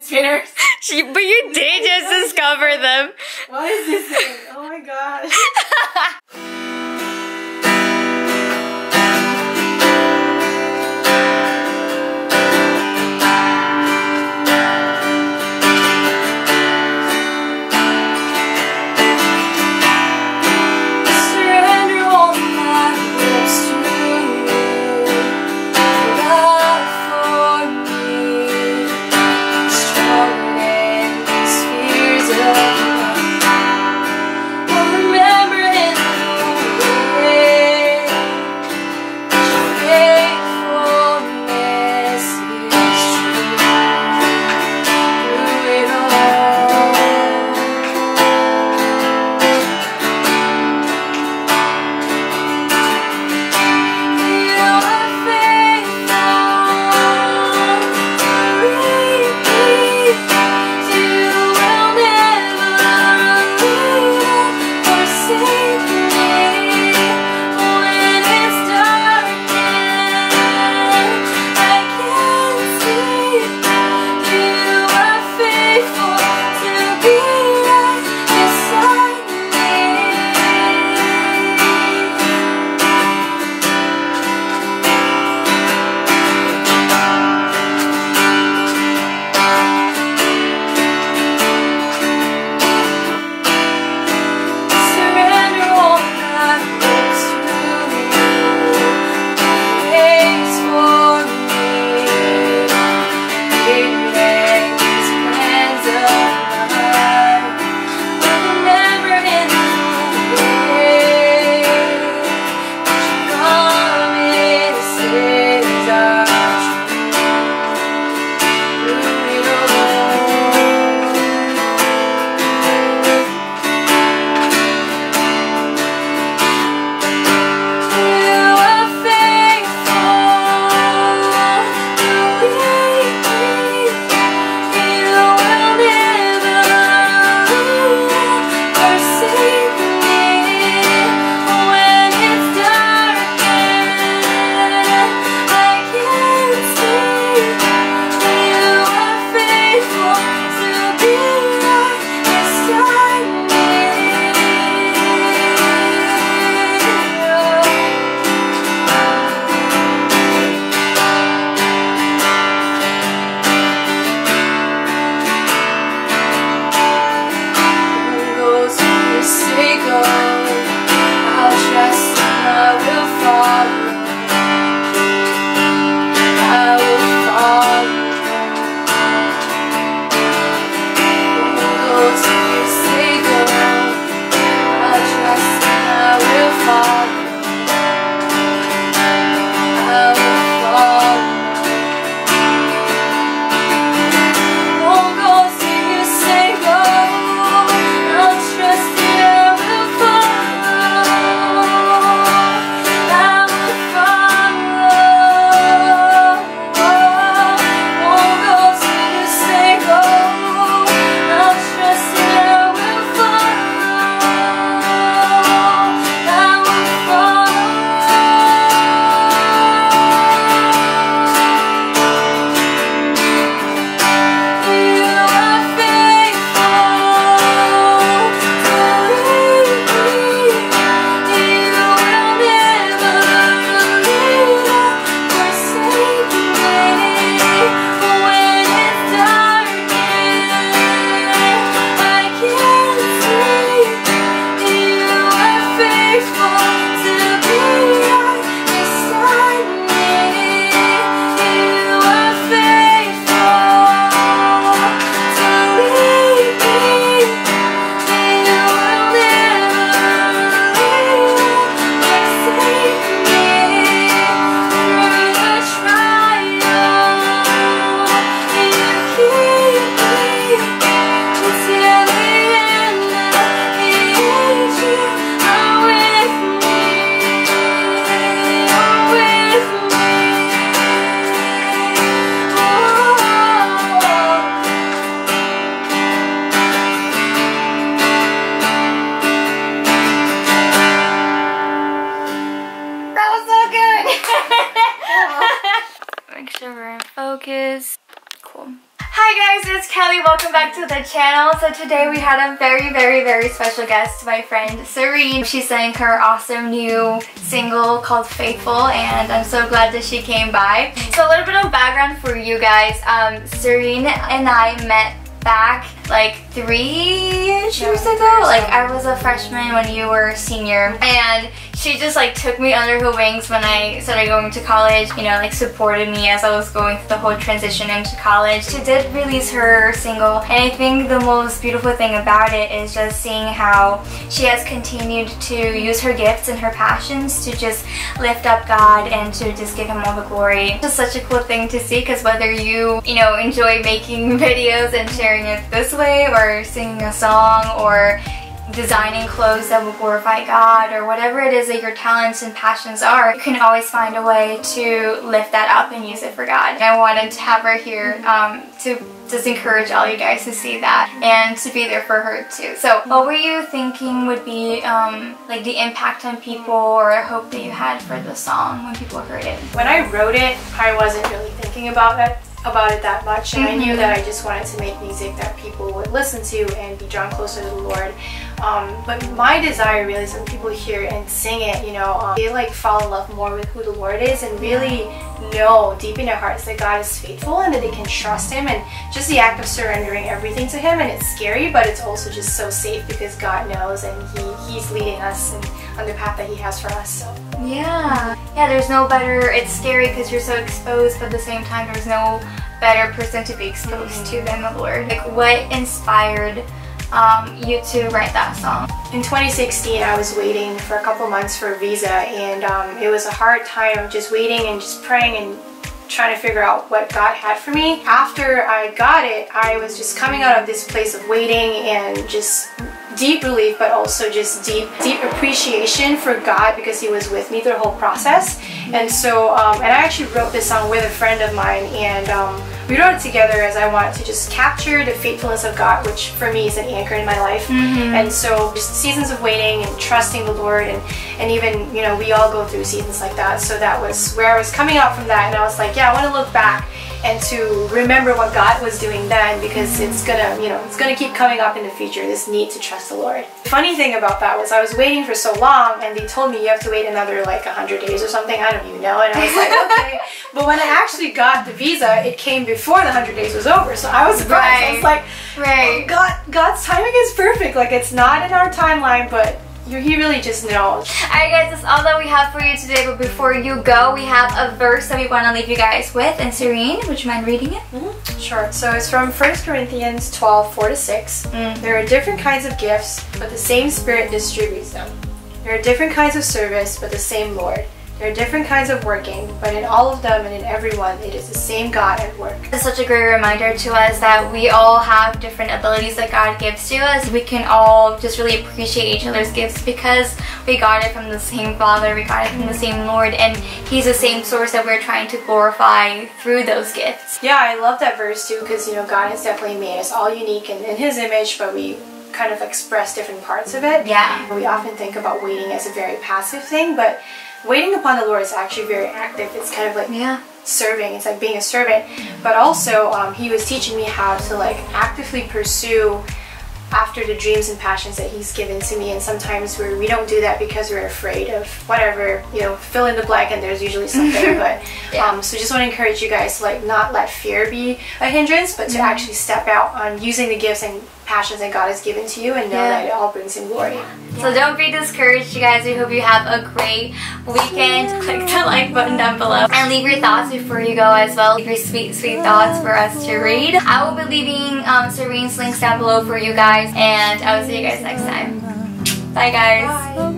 Spinners. But you did just discover them. What is this thing? Oh my gosh. Remember Kelly, welcome back to the channel. So today we had a very special guest, my friend Serene. She sang her awesome new single called Faithful, and I'm so glad that she came by. So a little bit of background for you guys. Serene and I met back like 3 years ago. Like I was a freshman when you were a senior, and she just like took me under her wings when I started going to college, you know, like supported me as I was going through the whole transition into college. She did release her single, and I think the most beautiful thing about it is just seeing how she has continued to use her gifts and her passions to just lift up God and to just give Him all the glory. It's just such a cool thing to see, because whether you know, enjoy making videos and sharing it this way, or singing a song, or designing clothes that will glorify God, or whatever it is that your talents and passions are, you can always find a way to lift that up and use it for God. And I wanted to have her here to just encourage all you guys to see that and to be there for her too. So what were you thinking would be like the impact on people or a hope that you had for the song when people heard it? When I wrote it, I wasn't really thinking about it that much, and I knew that I just wanted to make music that people would listen to and be drawn closer to the Lord. But my desire really is when people hear it and sing it, you know, they like fall in love more with who the Lord is and really know deep in their hearts that God is faithful and that they can trust Him, and just the act of surrendering everything to Him. And it's scary, but it's also just so safe because God knows and He's leading us on the path that He has for us. So yeah, there's no better. It's scary because you're so exposed, but at the same time there's no better person to be exposed to than the Lord. Like, what inspired you to write that song? In 2016, I was waiting for a couple months for a visa, and it was a hard time of just waiting and just praying and trying to figure out what God had for me. After I got it, I was just coming out of this place of waiting and just deep relief, but also just deep appreciation for God, because He was with me through the whole process. And so, and I actually wrote this song with a friend of mine, and we wrote it together as I wanted to just capture the faithfulness of God, which for me is an anchor in my life. And so just seasons of waiting and trusting the Lord, and even, you know, we all go through seasons like that. So that was where I was coming out from that, and I was like, yeah, I want to look back and to remember what God was doing then, because it's gonna, you know, it's gonna keep coming up in the future, this need to trust the Lord. The funny thing about that was I was waiting for so long, and they told me you have to wait another like 100 days or something, I don't even know, and I was like, okay. But when I actually got the visa, it came before the 100 days was over, so I was surprised. I was like, oh, God's timing is perfect. Like, it's not in our timeline, but He really just knows. Alright guys, that's all that we have for you today, but before you go, we have a verse that we want to leave you guys with. And Serene, would you mind reading it? Sure. So it's from 1 Corinthians 12:4-6. There are different kinds of gifts, but the same Spirit distributes them. There are different kinds of service, but the same Lord. There are different kinds of working, but in all of them and in everyone, it is the same God at work. It's such a great reminder to us that we all have different abilities that God gives to us. We can all just really appreciate each other's gifts because we got it from the same Father, we got it from the same Lord, and He's the same source that we're trying to glorify through those gifts. Yeah, I love that verse too, because, you know, God has definitely made us all unique and in His image, but we kind of express different parts of it. Yeah. We often think about waiting as a very passive thing, but waiting upon the Lord is actually very active. It's kind of like serving. It's like being a servant. But also, He was teaching me how to like actively pursue after the dreams and passions that He's given to me. And sometimes we don't do that because we're afraid of whatever, you know, fill in the blank, and there's usually something. But so just want to encourage you guys to like not let fear be a hindrance, but to actually step out on using the gifts and passions that God has given to you, and know that it all brings Him glory. So don't be discouraged, you guys. We hope you have a great weekend. Click the like button down below and leave your thoughts before you go as well. Leave your sweet thoughts for us to read. I will be leaving Serene's links down below for you guys, and I will see you guys next time. Bye guys. Bye.